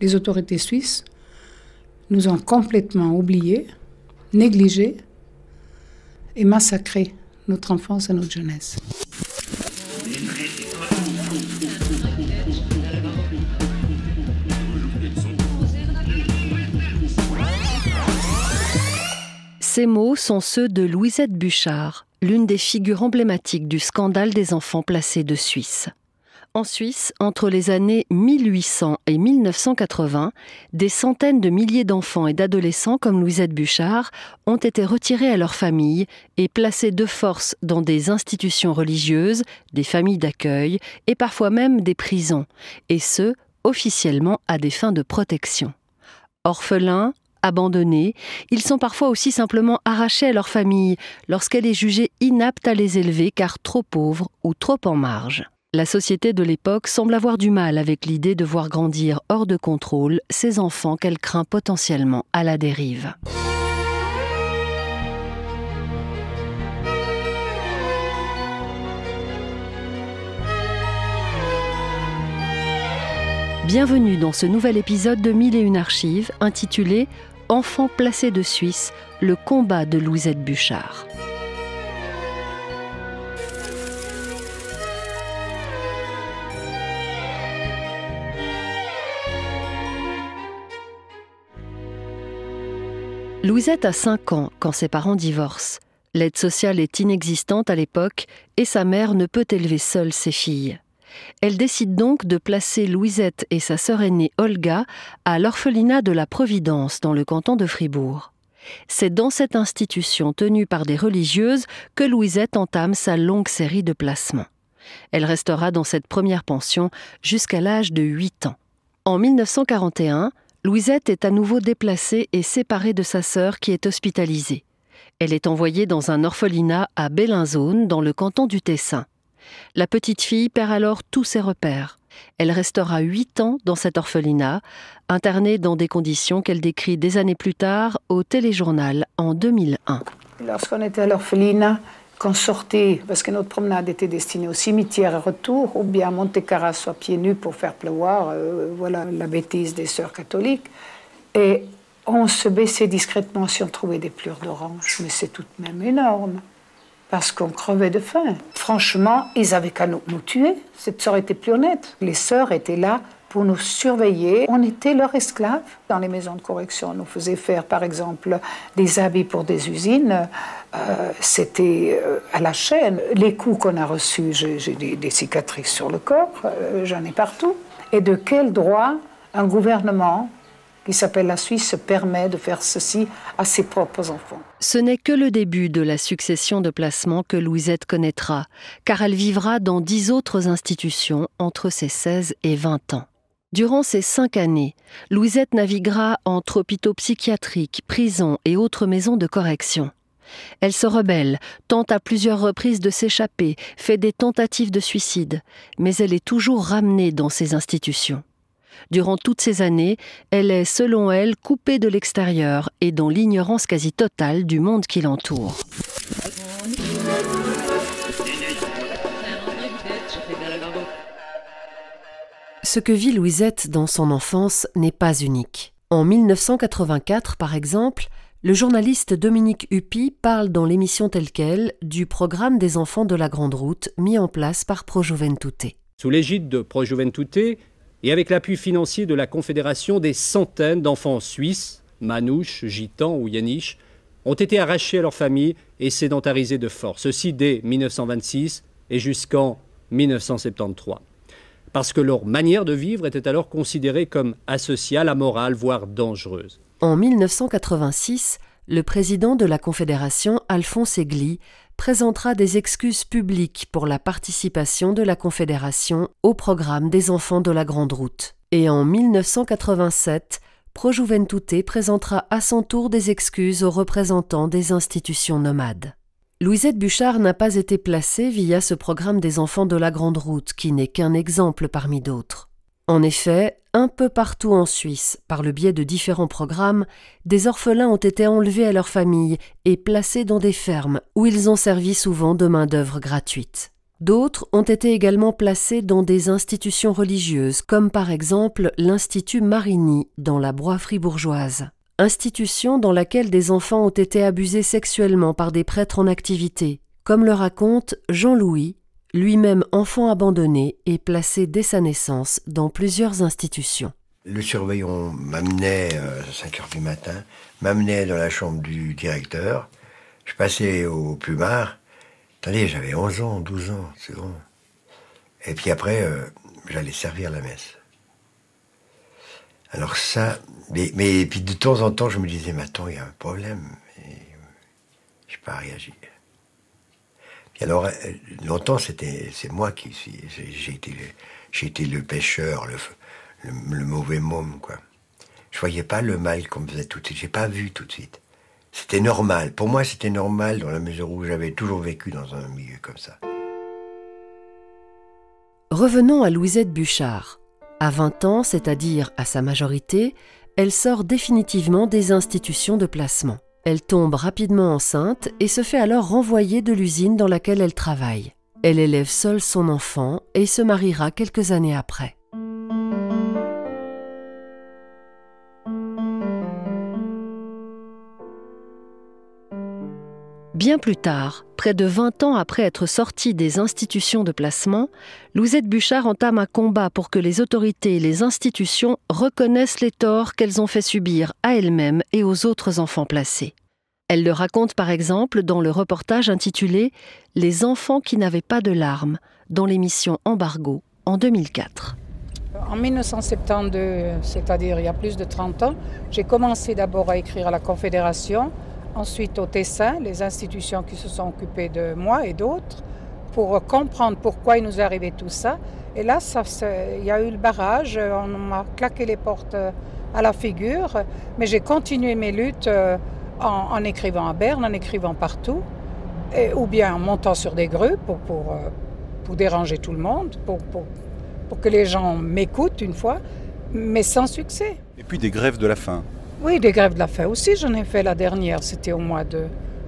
Les autorités suisses nous ont complètement oubliés, négligés et massacré notre enfance et notre jeunesse. Ces mots sont ceux de Louisette Buchard, l'une des figures emblématiques du scandale des enfants placés de Suisse. En Suisse, entre les années 1800 et 1980, des centaines de milliers d'enfants et d'adolescents comme Louisette Buchard ont été retirés à leur famille et placés de force dans des institutions religieuses, des familles d'accueil et parfois même des prisons, et ce, officiellement à des fins de protection. Orphelins, abandonnés, ils sont parfois aussi simplement arrachés à leur famille lorsqu'elle est jugée inapte à les élever car trop pauvre ou trop en marge. La société de l'époque semble avoir du mal avec l'idée de voir grandir hors de contrôle ces enfants qu'elle craint potentiellement à la dérive. Bienvenue dans ce nouvel épisode de 1001 archives intitulé « Enfants placés de Suisse, le combat de Louisette Buchard ». Louisette a 5 ans quand ses parents divorcent. L'aide sociale est inexistante à l'époque et sa mère ne peut élever seule ses filles. Elle décide donc de placer Louisette et sa sœur aînée Olga à l'orphelinat de la Providence dans le canton de Fribourg. C'est dans cette institution tenue par des religieuses que Louisette entame sa longue série de placements. Elle restera dans cette première pension jusqu'à l'âge de 8 ans. En 1941, Louisette est à nouveau déplacée et séparée de sa sœur qui est hospitalisée. Elle est envoyée dans un orphelinat à Bellinzone, dans le canton du Tessin. La petite fille perd alors tous ses repères. Elle restera 8 ans dans cet orphelinat, internée dans des conditions qu'elle décrit des années plus tard au Téléjournal en 2001. Lorsqu'on était à l'orphelinat, qu'on sortait, parce que notre promenade était destinée au cimetière et retour, ou bien à Monte-Carasso à pieds nus pour faire pleuvoir, voilà la bêtise des sœurs catholiques. Et on se baissait discrètement si on trouvait des pleurs d'orange, mais c'est tout de même énorme, parce qu'on crevait de faim. Franchement, ils avaient qu'à nous tuer, ça aurait été plus honnête. Les sœurs étaient là pour nous surveiller. On était leurs esclaves. Dans les maisons de correction, on nous faisait faire, par exemple, des habits pour des usines. C'était à la chaîne. Les coups qu'on a reçus, j'ai des cicatrices sur le corps, j'en ai partout. Et de quel droit un gouvernement qui s'appelle la Suisse se permet de faire ceci à ses propres enfants? Ce n'est que le début de la succession de placements que Louisette connaîtra, car elle vivra dans 10 autres institutions entre ses 16 et 20 ans. Durant ces 5 années, Louisette naviguera entre hôpitaux psychiatriques, prisons et autres maisons de correction. Elle se rebelle, tente à plusieurs reprises de s'échapper, fait des tentatives de suicide, mais elle est toujours ramenée dans ces institutions. Durant toutes ces années, elle est, selon elle, coupée de l'extérieur et dans l'ignorance quasi totale du monde qui l'entoure. Ce que vit Louisette dans son enfance n'est pas unique. En 1984, par exemple, le journaliste Dominique Huppy parle dans l'émission Telle quelle du programme des enfants de la Grande Route mis en place par Pro Juventute. Sous l'égide de Pro Juventute et avec l'appui financier de la Confédération, des centaines d'enfants suisses, manouches, gitans ou yéniches, ont été arrachés à leur famille et sédentarisés de force. Ceci dès 1926 et jusqu'en 1973. Parce que leur manière de vivre était alors considérée comme asociale, amorale, voire dangereuse. En 1986, le président de la Confédération, Alphonse Egli, présentera des excuses publiques pour la participation de la Confédération au programme des enfants de la Grande Route. Et en 1987, Pro Juventute présentera à son tour des excuses aux représentants des institutions nomades. Louisette Buchard n'a pas été placée via ce programme des enfants de la Grande Route, qui n'est qu'un exemple parmi d'autres. En effet, un peu partout en Suisse, par le biais de différents programmes, des orphelins ont été enlevés à leur famille et placés dans des fermes où ils ont servi souvent de main-d'œuvre gratuite. D'autres ont été également placés dans des institutions religieuses, comme par exemple l'Institut Marigny dans la Broye fribourgeoise. Institution dans laquelle des enfants ont été abusés sexuellement par des prêtres en activité, comme le raconte Jean-Louis, lui-même enfant abandonné et placé dès sa naissance dans plusieurs institutions. Le surveillant m'amenait à 5 h du matin, m'amenait dans la chambre du directeur, je passais au plumard. Attendez, j'avais 11 ans, 12 ans, c'est bon. Et puis après, j'allais servir la messe. Alors ça, mais puis de temps en temps, je me disais, mais attends, il y a un problème. Et je n'ai pas réagi. Puis alors, longtemps, c'est moi qui suis, j'ai été le pêcheur, le mauvais môme, quoi. Je voyais pas le mal qu'on me faisait tout de suite, j'ai pas vu tout de suite. C'était normal, pour moi c'était normal dans la mesure où j'avais toujours vécu dans un milieu comme ça. Revenons à Louisette Buchard. À 20 ans, c'est-à-dire à sa majorité, elle sort définitivement des institutions de placement. Elle tombe rapidement enceinte et se fait alors renvoyer de l'usine dans laquelle elle travaille. Elle élève seule son enfant et se mariera quelques années après. Bien plus tard, près de 20 ans après être sortie des institutions de placement, Louisette Buchard entame un combat pour que les autorités et les institutions reconnaissent les torts qu'elles ont fait subir à elles-mêmes et aux autres enfants placés. Elle le raconte par exemple dans le reportage intitulé « Les enfants qui n'avaient pas de larmes » dans l'émission Embargo en 2004. En 1972, c'est-à-dire il y a plus de 30 ans, j'ai commencé d'abord à écrire à la Confédération, ensuite au Tessin, les institutions qui se sont occupées de moi et d'autres, pour comprendre pourquoi il nous est arrivé tout ça. Et là, il y a eu le barrage, on m'a claqué les portes à la figure, mais j'ai continué mes luttes en écrivant à Berne, en écrivant partout, ou bien en montant sur des grues pour déranger tout le monde, pour que les gens m'écoutent une fois, mais sans succès. Et puis des grèves de la faim. Oui, des grèves de la faim aussi, j'en ai fait la dernière, c'était au mois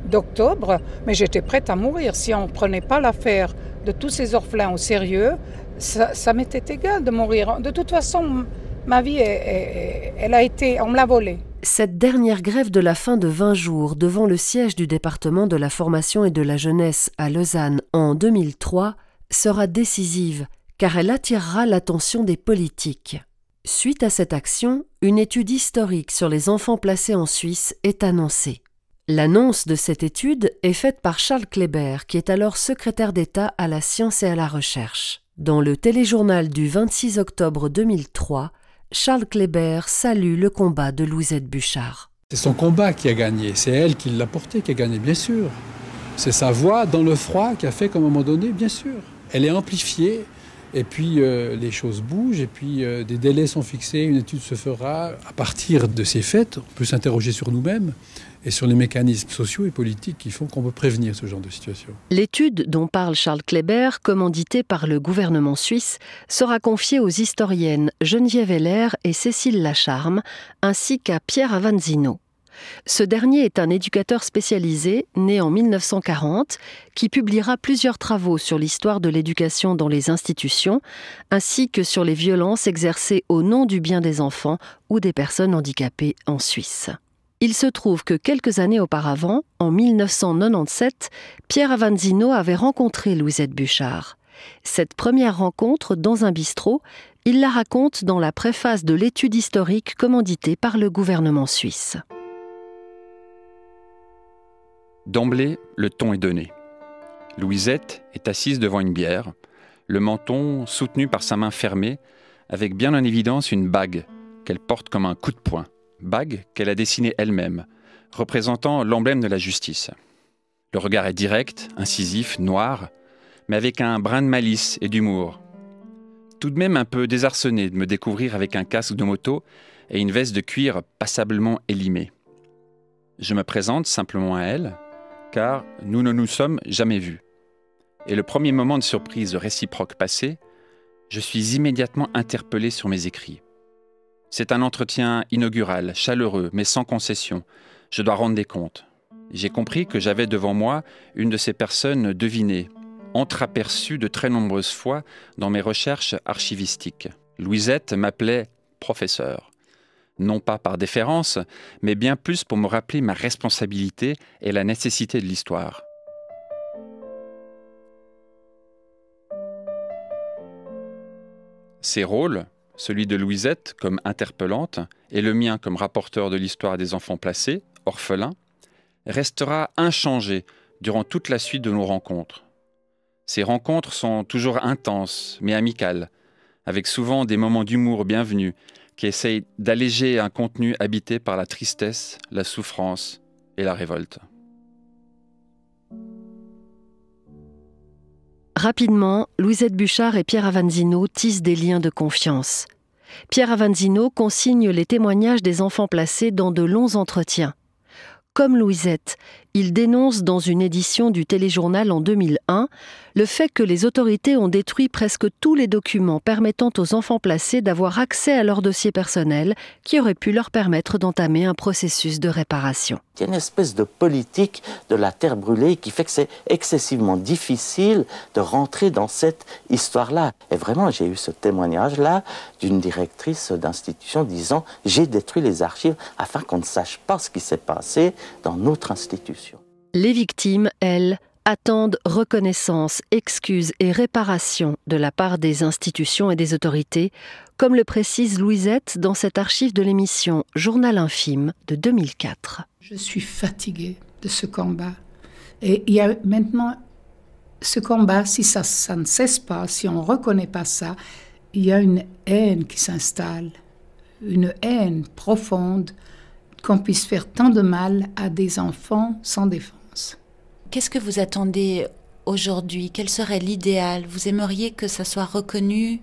d'octobre, mais j'étais prête à mourir. Si on ne prenait pas l'affaire de tous ces orphelins au sérieux, ça m'était égal de mourir. De toute façon, ma vie, elle a été, on me l'a volée. Cette dernière grève de la faim de 20 jours devant le siège du département de la formation et de la jeunesse à Lausanne en 2003 sera décisive, car elle attirera l'attention des politiques. Suite à cette action, une étude historique sur les enfants placés en Suisse est annoncée. L'annonce de cette étude est faite par Charles Kléber, qui est alors secrétaire d'État à la science et à la recherche. Dans le téléjournal du 26 octobre 2003, Charles Kléber salue le combat de Louisette Buchard. C'est son combat qui a gagné, c'est elle qui l'a porté, qui a gagné, bien sûr. C'est sa voix dans le froid qui a fait qu'à un moment donné, bien sûr. Elle est amplifiée. Et puis les choses bougent, et puis des délais sont fixés, une étude se fera. À partir de ces faits, on peut s'interroger sur nous-mêmes et sur les mécanismes sociaux et politiques qui font qu'on peut prévenir ce genre de situation. L'étude dont parle Charles Kléber, commanditée par le gouvernement suisse, sera confiée aux historiennes Geneviève Heller et Cécile Lacharme, ainsi qu'à Pierre Avanzino. Ce dernier est un éducateur spécialisé, né en 1940, qui publiera plusieurs travaux sur l'histoire de l'éducation dans les institutions, ainsi que sur les violences exercées au nom du bien des enfants ou des personnes handicapées en Suisse. Il se trouve que quelques années auparavant, en 1997, Pierre Avanzino avait rencontré Louisette Buchard. Cette première rencontre dans un bistrot, il la raconte dans la préface de l'étude historique commanditée par le gouvernement suisse. D'emblée, le ton est donné. Louisette est assise devant une bière, le menton soutenu par sa main fermée, avec bien en évidence une bague qu'elle porte comme un coup de poing, bague qu'elle a dessinée elle-même, représentant l'emblème de la justice. Le regard est direct, incisif, noir, mais avec un brin de malice et d'humour. Tout de même un peu désarçonné de me découvrir avec un casque de moto et une veste de cuir passablement élimée. Je me présente simplement à elle, car nous ne nous sommes jamais vus. Et le premier moment de surprise réciproque passé, je suis immédiatement interpellé sur mes écrits. C'est un entretien inaugural, chaleureux, mais sans concession. Je dois rendre des comptes. J'ai compris que j'avais devant moi une de ces personnes devinées, entreaperçu de très nombreuses fois dans mes recherches archivistiques. Louisette m'appelait professeur. Non pas par déférence, mais bien plus pour me rappeler ma responsabilité et la nécessité de l'histoire. Ses rôles, celui de Louisette comme interpellante et le mien comme rapporteur de l'histoire des enfants placés, orphelins, restera inchangé durant toute la suite de nos rencontres. Ces rencontres sont toujours intenses, mais amicales, avec souvent des moments d'humour bienvenus qui essayent d'alléger un contenu habité par la tristesse, la souffrance et la révolte. Rapidement, Louisette Buchard et Pierre Avanzino tissent des liens de confiance. Pierre Avanzino consigne les témoignages des enfants placés dans de longs entretiens. Comme Louisette, il dénonce dans une édition du téléjournal en 2001 le fait que les autorités ont détruit presque tous les documents permettant aux enfants placés d'avoir accès à leur dossier personnel qui aurait pu leur permettre d'entamer un processus de réparation. Il y a une espèce de politique de la terre brûlée qui fait que c'est excessivement difficile de rentrer dans cette histoire-là. Et vraiment, j'ai eu ce témoignage-là d'une directrice d'institution disant « J'ai détruit les archives afin qu'on ne sache pas ce qui s'est passé dans notre institution. » Les victimes, elles, attendent reconnaissance, excuses et réparation de la part des institutions et des autorités, comme le précise Louisette dans cette archive de l'émission Journal infime de 2004. Je suis fatiguée de ce combat. Et il y a maintenant ce combat, si ça ne cesse pas, si on ne reconnaît pas ça, il y a une haine qui s'installe, une haine profonde qu'on puisse faire tant de mal à des enfants sans défense. Qu'est-ce que vous attendez aujourd'hui? Quel serait l'idéal? Vous aimeriez que ça soit reconnu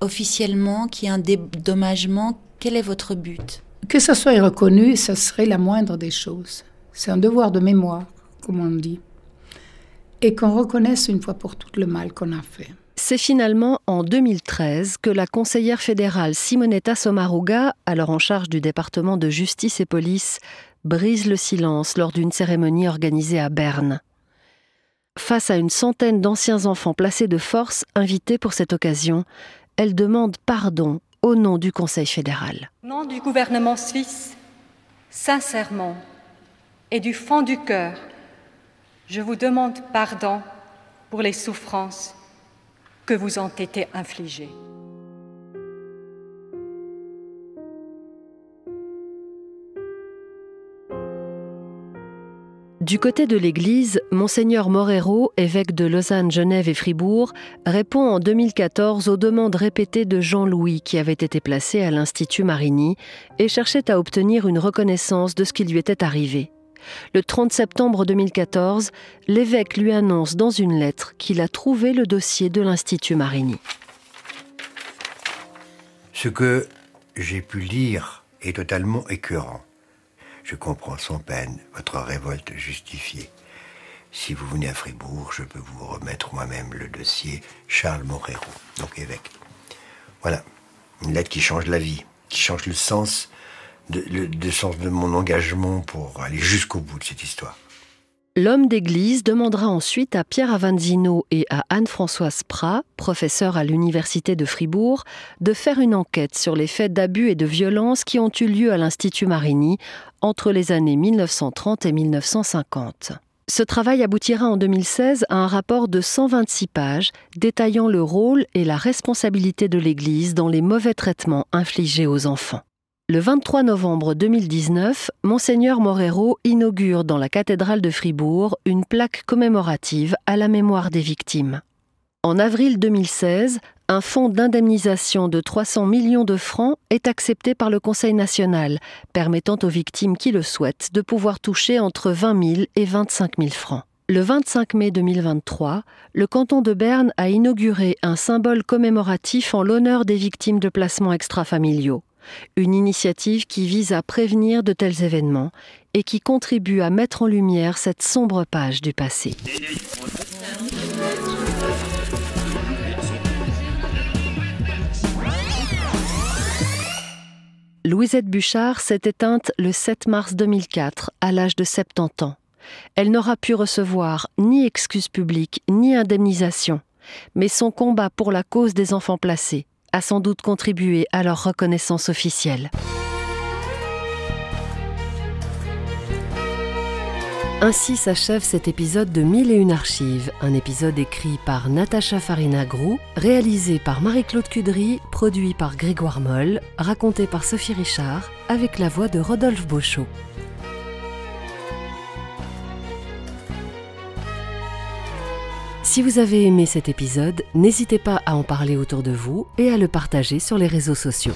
officiellement, qu'il y ait un dédommagement? Quel est votre but? Que ça soit reconnu, ça serait la moindre des choses. C'est un devoir de mémoire, comme on dit. Et qu'on reconnaisse une fois pour toutes le mal qu'on a fait. C'est finalement en 2013 que la conseillère fédérale Simonetta Sommaruga, alors en charge du département de justice et police, brise le silence lors d'une cérémonie organisée à Berne. Face à une centaine d'anciens enfants placés de force invités pour cette occasion, elle demande pardon au nom du Conseil fédéral. Au nom du gouvernement suisse, sincèrement et du fond du cœur, je vous demande pardon pour les souffrances que vous ont été infligées. Du côté de l'Église, Monseigneur Morero, évêque de Lausanne, Genève et Fribourg, répond en 2014 aux demandes répétées de Jean-Louis qui avait été placé à l'Institut Marigny et cherchait à obtenir une reconnaissance de ce qui lui était arrivé. Le 30 septembre 2014, l'évêque lui annonce dans une lettre qu'il a trouvé le dossier de l'Institut Marigny. Ce que j'ai pu lire est totalement écœurant. Je comprends sans peine votre révolte justifiée. Si vous venez à Fribourg, je peux vous remettre moi-même le dossier Charles Morero, donc évêque. Voilà, une lettre qui change la vie, qui change le sens de mon engagement pour aller jusqu'au bout de cette histoire. L'homme d'église demandera ensuite à Pierre Avanzino et à Anne-Françoise Prat, professeure à l'université de Fribourg, de faire une enquête sur les faits d'abus et de violence qui ont eu lieu à l'Institut Marigny entre les années 1930 et 1950. Ce travail aboutira en 2016 à un rapport de 126 pages détaillant le rôle et la responsabilité de l'Église dans les mauvais traitements infligés aux enfants. Le 23 novembre 2019, Monseigneur Morero inaugure dans la cathédrale de Fribourg une plaque commémorative à la mémoire des victimes. En avril 2016, un fonds d'indemnisation de 300 millions de francs est accepté par le Conseil national, permettant aux victimes qui le souhaitent de pouvoir toucher entre 20 000 et 25 000 francs. Le 25 mai 2023, le canton de Berne a inauguré un symbole commémoratif en l'honneur des victimes de placements extrafamiliaux. Une initiative qui vise à prévenir de tels événements et qui contribue à mettre en lumière cette sombre page du passé. Louisette Buchard s'est éteinte le 7 mars 2004, à l'âge de 70 ans. Elle n'aura pu recevoir ni excuse publique ni indemnisation. Mais son combat pour la cause des enfants placés a sans doute contribué à leur reconnaissance officielle. Ainsi s'achève cet épisode de 1001 archives, un épisode écrit par Natacha Farina-Groult, réalisé par Marie-Claude Cudry, produit par Grégoire Moll, raconté par Sophie Richard, avec la voix de Rodolphe Beauchot. Si vous avez aimé cet épisode, n'hésitez pas à en parler autour de vous et à le partager sur les réseaux sociaux.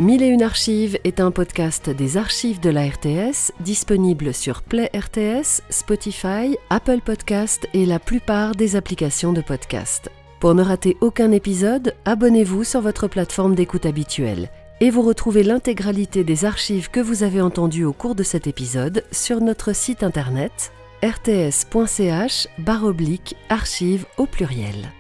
1001 archives est un podcast des archives de la RTS, disponible sur Play RTS, Spotify, Apple Podcasts et la plupart des applications de podcast. Pour ne rater aucun épisode, abonnez-vous sur votre plateforme d'écoute habituelle. Et vous retrouvez l'intégralité des archives que vous avez entendues au cours de cet épisode sur notre site internet rts.ch/archives au pluriel.